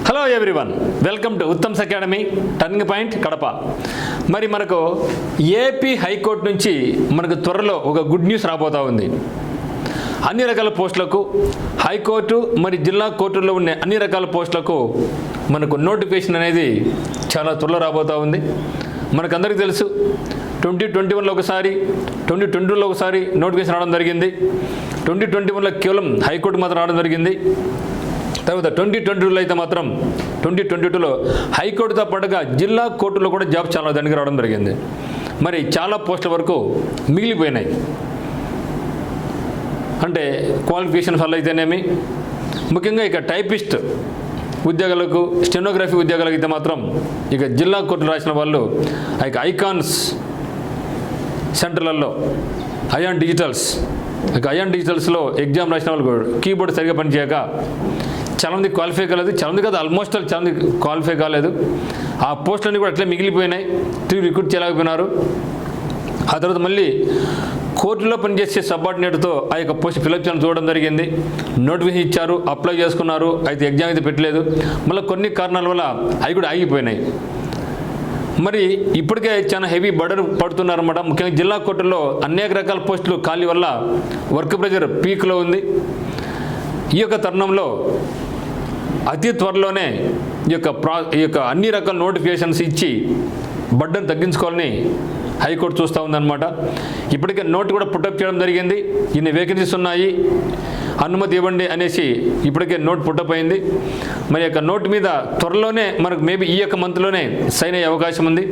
Hello everyone, welcome to Uttam's academy turning point Kadapa. మరి మనకు AP high court నుంచి మనకు త్వరలో ఒక గుడ్ న్యూస్ రాబోతూ ఉంది. అన్ని రకాల పోస్టులకు హైకోర్టు మరి జిల్లా కోర్టుల్లో ఉన్న అన్ని రకాల పోస్టులకు మనకు నోటిఫికేషన్ అనేది చాలా త్వరలో రాబోతూ ఉంది. మనకందరికీ తెలుసు 2021లో ఒకసారి 2022లో ఒకసారి నోటిఫికేషన్ రావడం జరిగింది. 2021లో కేవలం హైకోర్టు మాత్రం రావడం జరిగింది. తర్వాత 2022లో అయితే మాత్రం 2022లో హైకోర్టుతో పాటుగా జిల్లా కోర్టులో కూడా జాబ్ చాలా దండిగా రావడం జరిగింది. మరి చాలా పోస్టుల వరకు మిగిలిపోయినాయి. అంటే క్వాలిఫికేషన్స్ వల్ల అయితేనేమి, ముఖ్యంగా ఇక టైపిస్ట్ ఉద్యోగాలకు, స్టెనోగ్రఫీ ఉద్యోగాలకు అయితే మాత్రం ఇక జిల్లా కోర్టులు రాసిన వాళ్ళు ఇక ఐకాన్స్ సెంటర్లలో అయాన్ డిజిటల్స్లో ఎగ్జామ్ రాసిన వాళ్ళు కీబోర్డ్ సరిగా పనిచేయక చాలామంది క్వాలిఫై కాలేదు. చాలామంది కాదు, ఆల్మోస్ట్ చాలామంది క్వాలిఫై కాలేదు. ఆ పోస్టులన్నీ కూడా అట్లే మిగిలిపోయినాయి. తిరిగి రిక్రూట్ చేయలేకపోయినారు. ఆ తర్వాత మళ్ళీ కోర్టులో పనిచేసే సబార్డినేట్తో ఆ యొక్క పోస్ట్ ఫిలప్ చేయడం చూడడం జరిగింది. నోటిఫికేషన్ ఇచ్చారు, అప్లై చేసుకున్నారు, అయితే ఎగ్జామ్ అయితే పెట్టలేదు. మళ్ళీ కొన్ని కారణాల వల్ల అవి కూడా ఆగిపోయినాయి. మరి ఇప్పటికే చాలా హెవీ బర్డన్ పడుతున్నారన్నమాట. ముఖ్యంగా జిల్లా కోర్టుల్లో అనేక రకాల పోస్టులు ఖాళీ వల్ల వర్క్ ప్రెజర్ పీక్లో ఉంది. ఈ యొక్క తరుణంలో అతి త్వరలోనే ఈ యొక్క అన్ని రకాల నోటిఫికేషన్స్ ఇచ్చి బర్డన్ తగ్గించుకోవాలని హైకోర్టు చూస్తూ ఉందన్నమాట. ఇప్పటికే నోట్ కూడా పుట్టప్ చేయడం జరిగింది. ఇన్ని వేకెన్సీస్ ఉన్నాయి, అనుమతి ఇవ్వండి అనేసి ఇప్పటికే నోట్ పుట్టప్ అయింది. మరి యొక్క నోట్ మీద త్వరలోనే మనకు మేబీ ఈ యొక్క మంత్లోనే సైన్ అయ్యే అవకాశం ఉంది.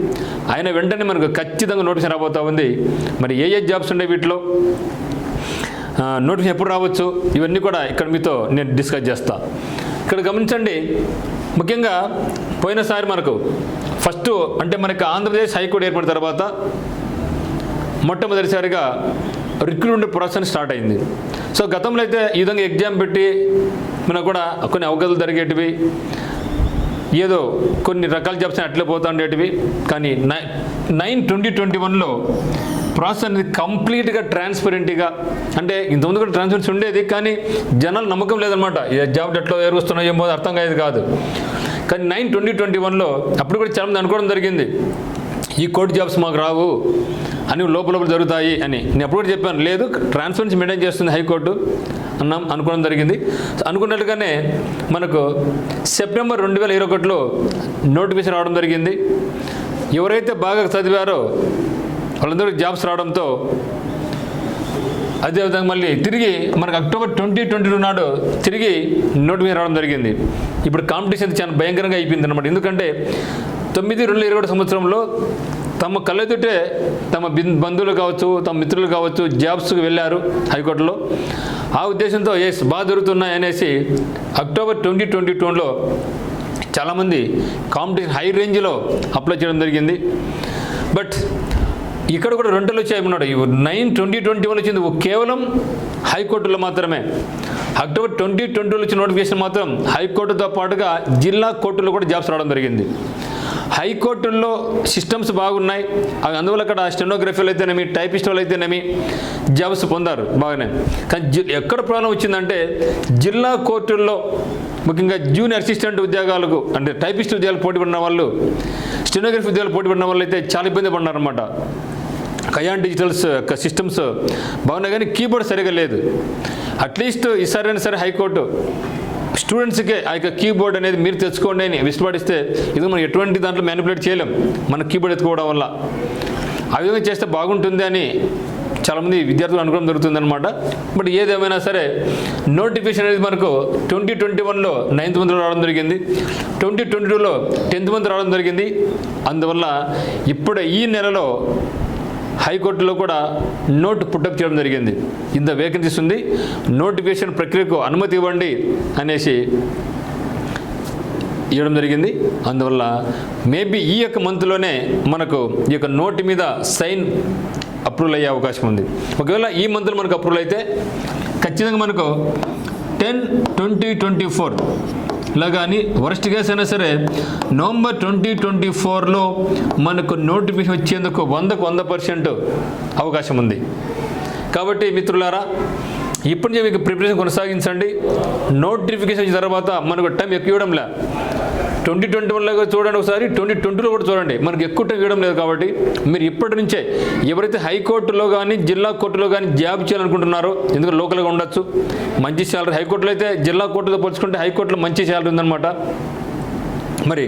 ఆయన వెంటనే మనకు ఖచ్చితంగా నోటీస్ రాబోతూ ఉంది. మరి ఏ జాబ్స్ ఉండే వీటిలో నోటిఫికేషన్ ఎప్పుడు రావచ్చు, ఇవన్నీ కూడా ఇక్కడ మీతో నేను డిస్కస్ చేస్తా. ఇక్కడ గమనించండి, ముఖ్యంగా పోయినసారి మనకు ఫస్ట్ అంటే మనకి ఆంధ్రప్రదేశ్ హైకోర్టు ఏర్పడిన తర్వాత మొట్టమొదటిసారిగా రిక్రూట్మెంట్ ప్రాసెస్ స్టార్ట్ అయింది. సో గతంలో అయితే ఈ విధంగా ఎగ్జామ్ పెట్టి మనకు కూడా కొన్ని అవకతలు జరిగేటివి, ఏదో కొన్ని రకాల జాబ్స్ అట్లే పోతూ ఉండేటివి. కానీ 9/2021లో ప్రాసెస్ అనేది కంప్లీట్గా ట్రాన్స్పరెంట్గా, అంటే ఇంతకుముందు కూడా ట్రాన్స్పరెన్సీ ఉండేది, కానీ జనాలు నమ్మకం లేదనమాట. ఏ జాబ్ ఎట్లా ఎరుగుస్తున్నాయో ఏమో అర్థం కాదు కాదు. కానీ 9/2021లో అప్పుడు కూడా చాలామంది అనుకోవడం జరిగింది, ఈ కోర్టు జాబ్స్ మాకు రావు అని లోపల జరుగుతాయి అని. నేను అప్పుడు కూడా చెప్పాను, లేదు ట్రాన్స్పరెన్సీ మెయింటైన్ చేస్తుంది హైకోర్టు అనుకోవడం జరిగింది. అనుకున్నట్టుగానే మనకు సెప్టెంబర్ 2021లో నోటిఫికేషన్ రావడం జరిగింది. ఎవరైతే బాగా చదివారో వాళ్ళందరికీ జాబ్స్ రావడంతో అదేవిధంగా మళ్ళీ తిరిగి మనకు అక్టోబర్ 2022 నాడు తిరిగి నోటిఫికేషన్ రావడం జరిగింది. ఇప్పుడు కాంపిటీషన్ చాలా భయంకరంగా అయిపోయింది అనమాట. ఎందుకంటే 9/2/2021 సంవత్సరంలో తమ కళ్ళెదుటే తమ బంధువులు కావచ్చు, తమ మిత్రులు కావచ్చు జాబ్స్కి వెళ్ళారు హైకోర్టులో. ఆ ఉద్దేశంతో బాగా దొరుకుతున్నాయి అనేసి అక్టోబర్ 2022లో చాలామంది కాంపిటీషన్ హై రేంజ్లో అప్లై చేయడం జరిగింది. బట్ ఇక్కడ కూడా 2 వచ్చాయి ఉన్నాడు. 9/2021 వచ్చింది కేవలం హైకోర్టులో మాత్రమే. అక్టోబర్ 2022లో వచ్చిన నోటిఫికేషన్ మాత్రం హైకోర్టుతో పాటుగా జిల్లా కోర్టులో కూడా జాబ్స్ రావడం జరిగింది. హైకోర్టుల్లో సిస్టమ్స్ బాగున్నాయి, అందువల్ల అక్కడ స్టెనోగ్రఫీలు అయితేనేమి, టైపిస్ట్ వాళ్ళు అయితేనేమి జాబ్స్ పొందారు బాగానే. కానీ ఎక్కడ ప్రాబ్లం వచ్చిందంటే జిల్లా కోర్టుల్లో ముఖ్యంగా జూనియర్ అసిస్టెంట్ ఉద్యోగాలకు, అంటే టైపిస్ట్ ఉద్యోగాలు పోటీ పడిన వాళ్ళు, స్టెనోగ్రఫీ ఉద్యోగాలు పోటీ పడిన వాళ్ళు అయితే చాలా ఇబ్బంది పడినారన్నమాట. అయాన్ డిజిటల్స్ సిస్టమ్స్ బాగున్నాయి కానీ కీబోర్డ్ సరిగా లేదు. అట్లీస్ట్ ఈసారైనా సరే హైకోర్టు స్టూడెంట్స్కే ఆ యొక్క కీబోర్డ్ అనేది మీరు తెచ్చుకోండి అని విసుపడిస్తే, ఇది మనం ఎటువంటి దాంట్లో మ్యానిపులేట్ చేయలేం మన కీబోర్డ్ ఎత్తుకోవడం వల్ల. ఆ విధంగా చేస్తే బాగుంటుంది అని చాలామంది విద్యార్థులు అనుకోవడం జరుగుతుందన్నమాట. బట్ ఏదేమైనా సరే నోటిఫికేషన్ అనేది మనకు 2021లో 9th మంత్లో రావడం జరిగింది, 2022లో 10th మంత్ రావడం జరిగింది. అందువల్ల ఇప్పుడు ఈ నెలలో హైకోర్టులో కూడా నోట్ పుట్టప్ చేయడం జరిగింది. ఇంత వేకెన్సీస్ ఉంది, నోటిఫికేషన్ ప్రక్రియకు అనుమతి ఇవ్వండి అనేసి ఇవ్వడం జరిగింది. అందువల్ల మేబీ ఈ యొక్క మంత్లోనే మనకు ఈ యొక్క నోటు మీద సైన్ అప్రూవల్ అయ్యే అవకాశం ఉంది. ఒకవేళ ఈ మంత్లో మనకు అప్రూవల్ అయితే ఖచ్చితంగా మనకు 10/2024 ఇలా కానీ వర్స్ట్ కేస్ అయినా సరే నవంబర్ 2024లో మనకు నోటిఫికేషన్ వచ్చేందుకు 100% అవకాశం ఉంది. కాబట్టి మిత్రులారా, ఇప్పటి నుంచి మీకు ప్రిపరేషన్ కొనసాగించండి. నోటిఫికేషన్ వచ్చిన తర్వాత మనకు టైం ఎక్కువ ఇవ్వడంలే, 2021లో చూడండి ఒకసారి, 2020లో కూడా చూడండి. మనకి ఎక్కువ టైం ఇవ్వడం లేదు కాబట్టి మీరు ఇప్పటి నుంచే ఎవరైతే హైకోర్టులో కానీ జిల్లా కోర్టులో కానీ జాబ్ చేయాలనుకుంటున్నారో, ఎందుకంటే లోకల్గా ఉండొచ్చు, మంచి శాలరీ. హైకోర్టులో అయితే జిల్లా కోర్టుతో పోల్చుకుంటే హైకోర్టులో మంచి శాలరీ ఉందన్నమాట. మరి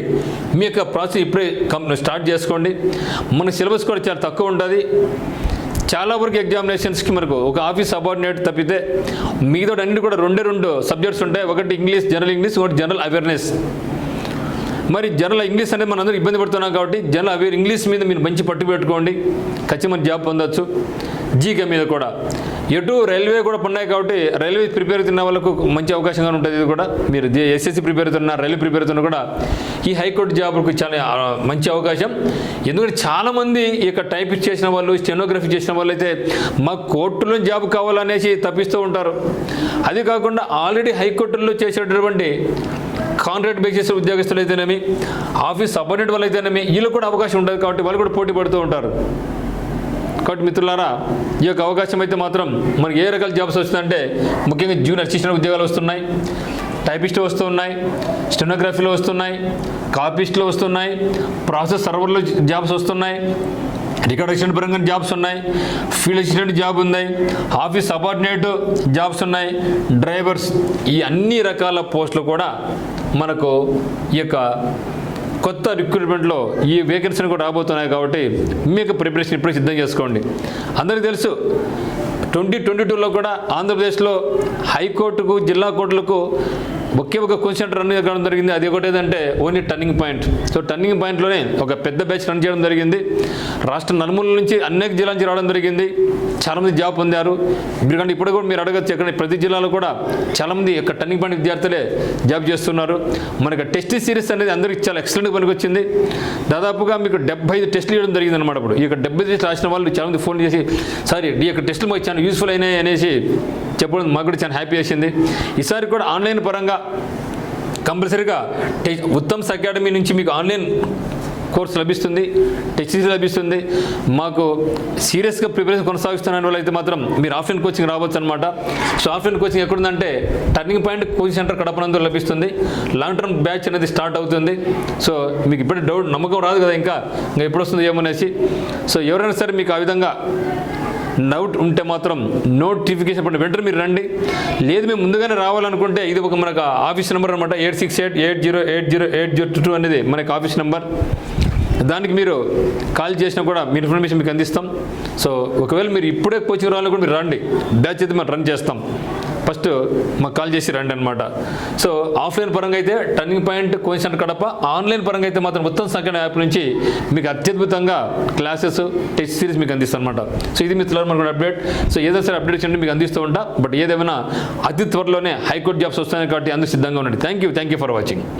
మీ యొక్క ప్రాసెస్ ఇప్పుడే స్టార్ట్ చేసుకోండి. మన సిలబస్ కూడా చాలా తక్కువ ఉంటుంది. చాలా వరకు ఎగ్జామినేషన్స్కి మనకు ఒక ఆఫీస్ సబార్డినేట్ తప్పితే మిగతా అన్ని కూడా రెండు సబ్జెక్ట్స్ ఉంటాయి. ఒకటి ఇంగ్లీష్, జనరల్ ఇంగ్లీష్, ఒకటి జనరల్ అవేర్నెస్. మరి జనరల్ ఇంగ్లీష్ అనేది మనం అందరూ ఇబ్బంది పడుతున్నాం కాబట్టి జనరల్ ఇంగ్లీష్ మీద మీరు మంచి పట్టు పెట్టుకోండి, ఖచ్చితంగా జాబ్ పొందొచ్చు. జీకే మీద కూడా ఎటు రైల్వే కూడా ఉన్నాయి కాబట్టి రైల్వే ప్రిపేర్ అవుతున్న వాళ్ళకు మంచి అవకాశంగా ఉంటుంది. ఇది కూడా మీరు ఎస్ఎస్సి ప్రిపేర్ అవుతున్నా, రైల్వే ప్రిపేర్ అవుతున్నా కూడా ఈ హైకోర్టు జాబ్కు చాలా మంచి అవకాశం. ఎందుకంటే చాలామంది ఇక టైపిస్ట్ చేసిన వాళ్ళు, స్టెనోగ్రఫీ చేసిన వాళ్ళు అయితే మా కోర్టులో జాబ్ కావాలనేసి తప్పిస్తూ ఉంటారు. అది కాకుండా ఆల్రెడీ హైకోర్టులో చేసేటటువంటి కాంట్రాక్ట్ బేసిస్ ఉద్యోగస్తులు అయితేనేమి, ఆఫీస్ సబార్డినేట్ వాళ్ళు అయితేనేమి, వీళ్ళు కూడా అవకాశం ఉంటుంది కాబట్టి వాళ్ళు కూడా పోటీ పడుతూ ఉంటారు. కాబట్టి మిత్రులారా, ఈ యొక్క అవకాశం అయితే మాత్రం మనకి ఏ రకాల జాబ్స్ వస్తుందంటే ముఖ్యంగా జూనియర్ అసిస్టెంట్ ఉద్యోగాలు వస్తున్నాయి, టైపిస్ట్లో వస్తున్నాయి, స్టెనోగ్రఫీలో వస్తున్నాయి, కాపీస్ట్లో వస్తున్నాయి, ప్రాసెస్ సర్వర్లో జాబ్స్ వస్తున్నాయి, రికార్డ్ అసిస్టెంట్ పరంగా జాబ్స్ ఉన్నాయి, ఫీల్డ్ అసిస్టెంట్ జాబ్ ఉన్నాయి, ఆఫీస్ సబార్డినేట్ జాబ్స్ ఉన్నాయి, డ్రైవర్స్, ఈ అన్ని రకాల పోస్టులు కూడా మనకు ఈ యొక్క కొత్త రిక్రూట్మెంట్లో ఈ వేకెన్సీలు కూడా రాబోతున్నాయి. కాబట్టి మీకు ప్రిపరేషన్ ఇప్పుడే సిద్ధం చేసుకోండి. అందరికీ తెలుసు 2022లో కూడా ఆంధ్రప్రదేశ్లో హైకోర్టుకు, జిల్లా కోర్టులకు ఒకే ఒక కోచింగ్ సెంటర్ రన్ చేయడం జరిగింది. అది ఒకటి ఏదంటే only turning point. So turning పాయింట్లోనే ఒక పెద్ద బ్యాచ్ రన్ చేయడం జరిగింది. రాష్ట్ర నలుమూలల నుంచి అనేక జిల్లాల నుంచి రావడం జరిగింది. చాలామంది జాబ్ పొందారు. ఎందుకంటే ఇప్పుడు కూడా మీరు అడగచ్చు, ఎక్కడ ప్రతి జిల్లాలో కూడా చాలామంది యొక్క టర్నింగ్ పాయింట్ విద్యార్థులే జాబ్ చేస్తున్నారు. మనకి టెస్ట్ సిరీస్ అనేది అందరికీ చాలా ఎక్సలెంట్గా పనికి వచ్చింది. దాదాపుగా మీకు 75 టెస్టులు ఇవ్వడం జరిగింది అనమాట. ఇప్పుడు ఈ యొక్క 70 టెస్ట్ రాసిన వాళ్ళు చాలామంది ఫోన్ చేసి, సార్ ఈ యొక్క టెస్టులు మాకు చాలా యూస్ఫుల్ అయినాయి అనేసి చెప్పడం మాకు కూడా చాలా హ్యాపీ వేసింది. ఈసారి కూడా ఆన్లైన్ పరంగా కంపల్సరీగా ఉత్తమ్స్ అకాడమీ నుంచి మీకు ఆన్లైన్ కోర్స్ లభిస్తుంది, టెస్ట్ సిరీస్ లభిస్తుంది. మాకు సీరియస్గా ప్రిపరేషన్ కొనసాగిస్తున్న వాళ్ళు అయితే మాత్రం మీరు ఆఫ్లైన్ కోచింగ్ రావచ్చు అనమాట. సో ఆఫ్లైన్ కోచింగ్ ఎక్కడుందంటే టర్నింగ్ పాయింట్ కోచింగ్ సెంటర్ కడపనందు లభిస్తుంది. లాంగ్ టర్మ్ బ్యాచ్ అనేది స్టార్ట్ అవుతుంది. సో మీకు ఇప్పటి డౌట్ నమ్మకం రాదు కదా ఇంకా ఎప్పుడు వస్తుంది ఏమనేసి. సో ఎవరైనా సరే మీకు ఆ విధంగా డౌట్ ఉంటే మాత్రం నోటిఫికేషన్ పడిన వెంటనే మీరు రండి. లేదు మేము ముందుగానే రావాలనుకుంటే ఇది ఒక మనకు ఆఫీస్ నెంబర్ అనమాట. 8688080802 అనేది మనకు ఆఫీస్ నెంబర్. దానికి మీరు కాల్ చేసినా కూడా మీ ఇన్ఫర్మేషన్ మీకు అందిస్తాం. సో ఒకవేళ మీరు ఇప్పుడే కోచింగ్ రావాలని కూడా మీరు రండి, బ్యాచ్ అయితే మనం రన్ చేస్తాం. ఫస్ట్ మాకు కాల్ చేసి రండి అనమాట. సో ఆఫ్లైన్ పరంగా అయితే turning point coaching centre Kadapa, online పరంగా అయితే మాత్రం మొత్తం సంఖ్య యాప్ నుంచి మీకు అత్యద్భుతంగా క్లాసెస్, టెస్ట్ సిరీస్ మీకు అందిస్తాం అనమాట. సో ఇది మిత్రులారా మనకు అప్డేట్. సో ఏదైనా సరే అప్డేట్స్ అంటే మీకు అందిస్తూ ఉంటా. బట్ ఏదేమైనా అతి త్వరలోనే హైకోర్టు జాబ్స్ వస్తాయి కాబట్టి అందుకు సిద్ధంగా ఉండండి. Thank you for watching.